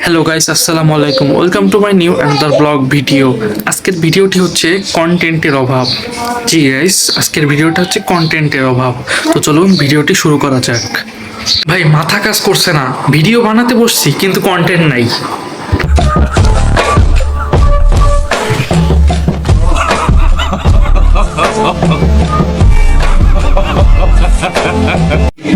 Hello guys, আসসালামু আলাইকুম। Welcome to my new another blog video. আজকের ভিডিওটি হচ্ছে কন্টেন্টের অভাব। জি গাইস, আজকের ভিডিওটা হচ্ছে কন্টেন্টের অভাব। তো চলুন ভিডিওটি শুরু করা যাক। ভাই মাথা কাজ করছে না, ভিডিও বানাতে বসছি কিন্তু কন্টেন্ট নাই।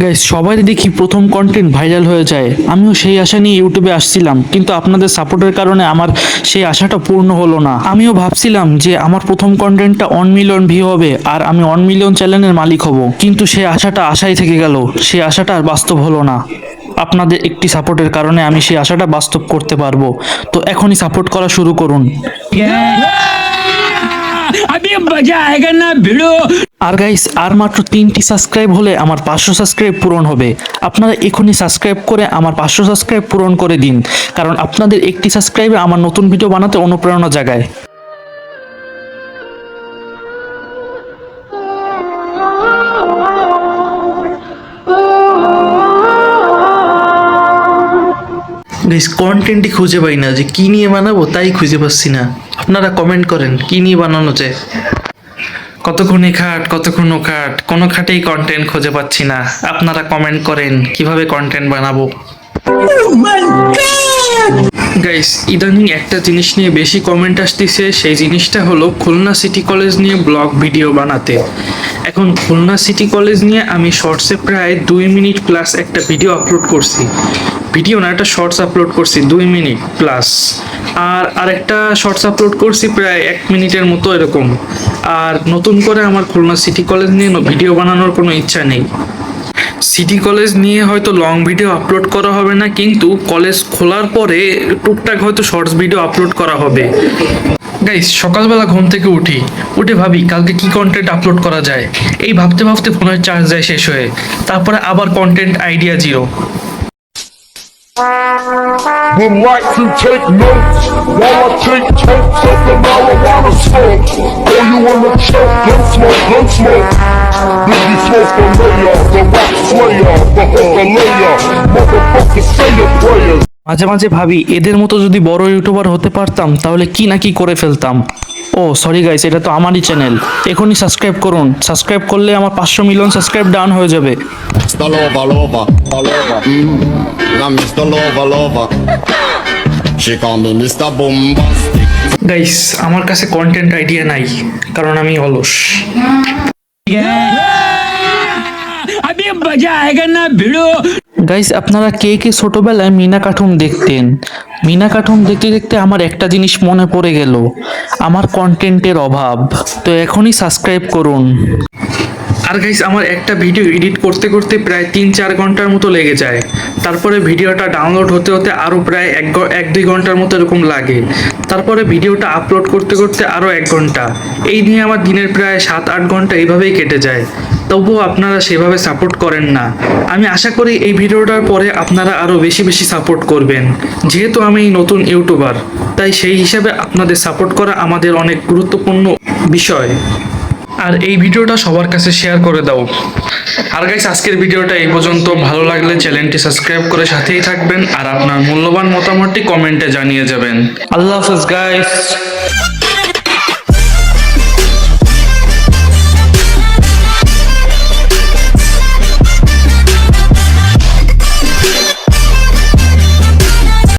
গাইস, সবাই দেখি প্রথম কন্টেন্ট ভাইরাল হয়ে যায়। আমিও সেই আশা নিয়ে ইউটিউবে আসছিলাম, কিন্তু আপনাদের সাপোর্টের কারণে আমার সেই আশাটা পূর্ণ হলো না। আমিও ভাবছিলাম যে আমার প্রথম কন্টেন্টটা 1 মিলিয়ন ভিউ হবে আর আমি 1 মিলিয়ন চ্যানেলের মালিক হব, কিন্তু সেই আশাটা আশাই থেকে গেল। সেই আশাটা আর বাস্তব হলো না। আপনাদের একটি সাপোর্টের কারণে আমি সেই আশাটা বাস্তব করতে পারবো। তো এখনই সাপোর্ট করা শুরু করুন। আর গাইস, আর মাত্র 3টি সাবস্ক্রাইব হলে আমার 500 সাবস্ক্রাইব পূরণ হবে। আপনারা এখনই সাবস্ক্রাইব করে আমার 500 সাবস্ক্রাইব পূরণ করে দিন, কারণ আপনাদের একটি সাবস্ক্রাইবে আমার নতুন ভিডিও বানাতে অনুপ্রেরণা জাগায়। গাইস, কন্টেন্টই খুঁজে পাই না, যে কি নিয়ে বানাবো তাই খুঁজে পাচ্ছি না। আপনারা কমেন্ট করেন কি নিয়ে বানানো যায়। কতক্ষণই খাট, কতক্ষণ ও খাট, কোনো খাটেই কন্টেন্ট খুঁজে পাচ্ছি না। আপনারা কমেন্ট করেন কিভাবে কন্টেন্ট বানাবো। গাইস, ইদানিং একটা জিনিস নিয়ে বেশি কমেন্ট আসতেছে। সেই জিনিসটা হলো খুলনা সিটি কলেজ নিয়ে ব্লগ ভিডিও বানাতে। এখন খুলনা সিটি কলেজ নিয়ে আমি শর্টসে প্রায় 2 মিনিট প্লাস একটা ভিডিও আপলোড করছি। ভিডিও না, একটা শর্টস আপলোড করছি 2 মিনিট প্লাস। আর আরেকটা শর্টস আপলোড করছি প্রায় 1 মিনিটের মতো এরকম। আর নতুন করে আমার খুলনা সিটি কলেজ নিয়ে ভিডিও বানানোর কোনো ইচ্ছা নেই। সিটি কলেজ নিয়ে হয়তো লং ভিডিও আপলোড করা হবে না, কিন্তু কলেজ খোলার পরে টুকটাক হয়তো শর্টস ভিডিও আপলোড করা হবে। গাইস, সকালবেলা ঘুম থেকে উঠে ভাবি কালকে কি কন্টেন্ট আপলোড করা যায়। এই ভাবতে ভাবতে ফোনের চার্জ যায় শেষ হয়ে, তারপরে আবার content idea zero. Would like to take notes while I take totes of the marijuana smoke. Oh, you wanna choke? Gun smoke, gun smoke. Biggie smoke the layer, the rock slayer, the hooker layer. Motherfucker, say your prayers. মাঝে মাঝে ভাবি এদের মতো যদি বড় YouTuber হতে পারতাম তাহলে কি না কি করে ফেলতাম। ও সরি গাইস, এটা তো আমারই চ্যানেল। এখনই সাবস্ক্রাইব করুন। সাবস্ক্রাইব করলে আমার 500 মিলিয়ন সাবস্ক্রাইব ডাউন হয়ে যাবে। Mr. Lover, lover, lover. Now Mr. Lover, lover. She call me Mr. Bombastic. Guys, আমার কাছে কন্টেন্ট আইডিয়া নাই, কারণ আমি অলস। গাইস, আপনারা কে কে ছোটবেলায় মিনা কার্টুন দেখতেন? মিনা কার্টুন দেখতে দেখতে আমার একটা জিনিস মনে পড়ে গেল, আমার কন্টেন্টের অভাব। তো এখনই সাবস্ক্রাইব করুন। আর গাইস, আমার একটা ভিডিও এডিট করতে করতে প্রায় 3-4 ঘন্টার মতো লেগে যায়। তারপরে ভিডিওটা ডাউনলোড হতে হতে আরও প্রায় 1-2 ঘন্টার মতো এরকম লাগে। তারপরে ভিডিওটা আপলোড করতে করতে আরও 1 ঘন্টা। এই নিয়ে আমার দিনের প্রায় 7-8 ঘন্টা এইভাবেই কেটে যায়। তবুও আপনারা সেভাবে সাপোর্ট করেন না। আমি আশা করি এই ভিডিওটার পরে আপনারা আরও বেশি বেশি সাপোর্ট করবেন। যেহেতু আমি নতুন ইউটিউবার, তাই সেই হিসাবে আপনাদের সাপোর্ট করা আমাদের অনেক গুরুত্বপূর্ণ বিষয়। আর এই ভিডিওটা সবার কাছে শেয়ার করে দাও। আর গাইস, আজকের ভিডিওটা এই পর্যন্ত। ভালো লাগলে চ্যানেলটি সাবস্ক্রাইব করে সাথেই থাকবেন, আর আপনার মূল্যবান মতামতটি কমেন্টে জানিয়ে যাবেন। আল্লাহ হাফেজ গাইস।